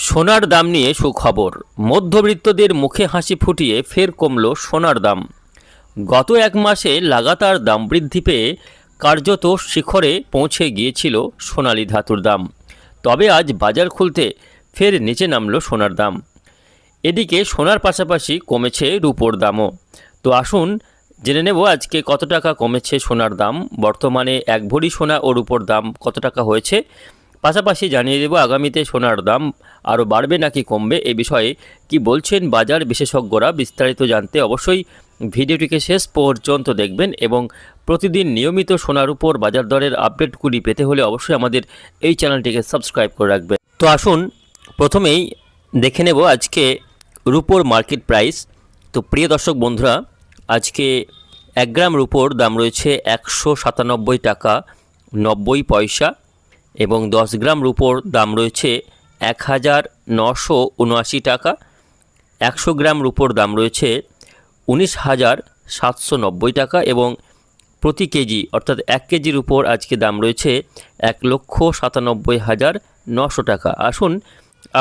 সোনার দাম নিয়ে সুখবর। মধ্যবিত্তদের মুখে হাসি ফুটিয়ে ফের কমল সোনার দাম। গত এক মাসে লাগাতার দাম বৃদ্ধি পেয়ে কার্যত শিখরে পৌঁছে গিয়েছিল সোনালী ধাতুর দাম। তবে আজ বাজার খুলতে ফের নিচে নামল সোনার দাম। এদিকে সোনার পাশাপাশি কমেছে রূপোর দামও। তো আসুন জেনে নেব আজকে কত টাকা কমেছে সোনার দাম, বর্তমানে এক ভরি সোনা ও রূপোর দাম কত টাকা হয়েছে। পাশাপাশি জানিয়ে দেব আগামীতে সোনার দাম আরও বাড়বে নাকি কমবে, এ বিষয়ে কি বলছেন বাজার বিশেষজ্ঞরা। বিস্তারিত জানতে অবশ্যই ভিডিওটিকে শেষ পর্যন্ত দেখবেন এবং প্রতিদিন নিয়মিত সোনার উপর বাজার দরের আপডেটগুলি পেতে হলে অবশ্যই আমাদের এই চ্যানেলটিকে সাবস্ক্রাইব করে রাখবেন। তো আসুন প্রথমেই দেখে নেব আজকে রূপোর মার্কেট প্রাইস। তো প্রিয় দর্শক বন্ধুরা, আজকে 1 গ্রাম রূপোর দাম রয়েছে 197 টাকা 90 পয়সা এবং 10 গ্রাম রূপোর দাম রয়েছে 1979 টাকা। 100 গ্রাম রূপোর দাম রয়েছে 19,790 টাকা এবং প্রতি কেজি অর্থাৎ 1 কেজির উপর আজকে দাম রয়েছে 1,97,900 টাকা। আসুন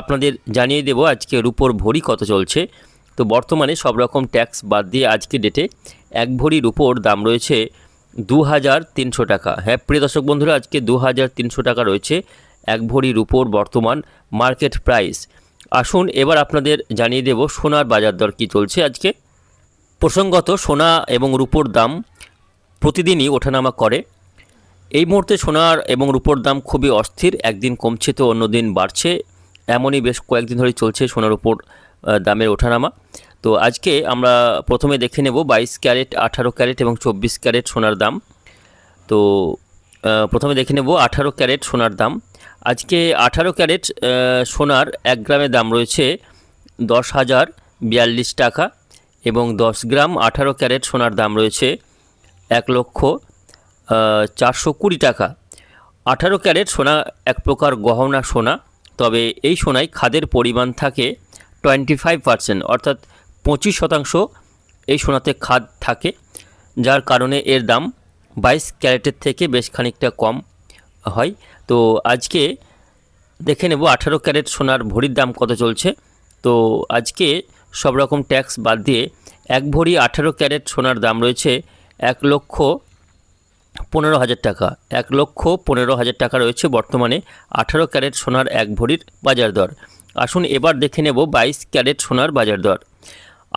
আপনাদের জানিয়ে দেব আজকে রূপোর ভরি কত চলছে। তো বর্তমানে সব রকম ট্যাক্স বাদ দিয়ে আজকে ডেটে 1 ভরি রূপোর দাম রয়েছে 2,300 টাকা। হ্যাঁ প্রিয় দর্শক বন্ধুরা, আজকে 2,300 টাকা রয়েছে 1 ভরি রূপোর বর্তমান মার্কেট প্রাইস। আসুন এবার আপনাদের জানিয়ে দেব সোনার বাজার দর কী চলছে আজকে। প্রসঙ্গত সোনা এবং রূপোর দাম প্রতিদিনই ওঠানামা করে। এই মুহূর্তে সোনার এবং রূপোর দাম খুবই অস্থির, একদিন কমছে তো অন্য দিন বাড়ছে, এমনই বেশ কয়েকদিন ধরে চলছে সোনার উপর দামের ওঠানামা। তো আজকে আমরা প্রথমে দেখে নেব 22 ক্যারেট, 18 ক্যারেট এবং 24 ক্যারেট সোনার দাম। তো প্রথমে দেখে নেব 18 ক্যারেট সোনার দাম। আজকে 18 ক্যারেট সোনার 1 গ্রামের দাম রয়েছে 10,042 টাকা এবং 10 গ্রাম 18 ক্যারেট সোনার দাম রয়েছে 1,420,000 টাকা। 18 ক্যারেট সোনা এক প্রকার গহনা সোনা, তবে এই সোনায় খাদের পরিমাণ থাকে 25%, অর্থাৎ 25% এই সোনাতে খাদ থাকে, যার কারণে এর দাম 22 ক্যারেটের থেকে বেশ খানিকটা কম হয়। তো আজকে দেখে নেব 18 ক্যারেট সোনার ভরির দাম কত চলছে। তো আজকে সব রকম ট্যাক্স বাদ দিয়ে 1 ভরি 18 ক্যারেট সোনার দাম রয়েছে 1,15,000 টাকা। 1,15,000 টাকা রয়েছে বর্তমানে 18 ক্যারেট সোনার 1 ভরির বাজার দর। আসুন এবার দেখে নেব 22 ক্যারেট সোনার বাজার দর।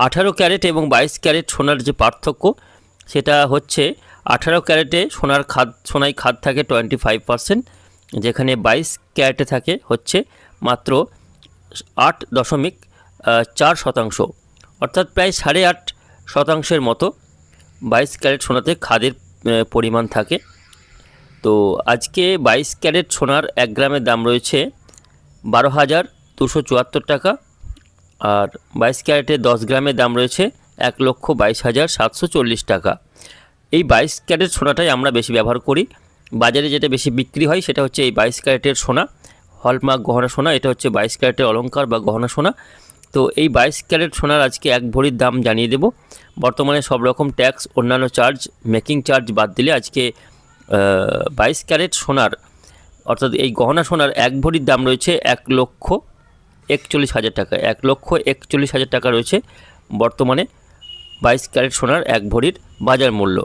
18 ক্যারেট এবং 22 ক্যারেট সোনার যে পার্থক্য সেটা হচ্ছে 18 ক্যারেটে সোনায় খাদ থাকে 25%, যেখানে 22 ক্যারেটে থাকে হচ্ছে মাত্র 8.4%, অর্থাৎ প্রায় 8.5% মতো 22 ক্যারেট সোনাতে খাদের পরিমাণ থাকে। তো আজকে 22 ক্যারেট সোনার 1 গ্রামের দাম রয়েছে 12,274 টাকা আর 22 ক্যারেটে 10 গ্রামের দাম রয়েছে 1,22,740 টাকা। এই 22 ক্যারেট সোনাটাই আমরা বেশি ব্যবহার করি। বাজারে যেটা বেশি বিক্রি হয় সেটা হচ্ছে এই 22 ক্যারেটের সোনা, হলমার্ক গহনা সোনা। এটা হচ্ছে 22 ক্যারেটের অলংকার বা গহনা সোনা। তো এই 22 ক্যারেট সোনার আজকে 1 ভরির দাম জানিয়ে দেব। বর্তমানে সব রকম ট্যাক্স, অন্যান্য চার্জ, মেকিং চার্জ বাদ দিলে আজকে 22 ক্যারেট সোনার অর্থাৎ এই গহনা সোনার 1 ভরির দাম রয়েছে 1,41,000 টাকা। 1,41,000 টাকা রয়েছে বর্তমানে 22 ক্যারেট সোনার 1 ভরির বাজার মূল্য।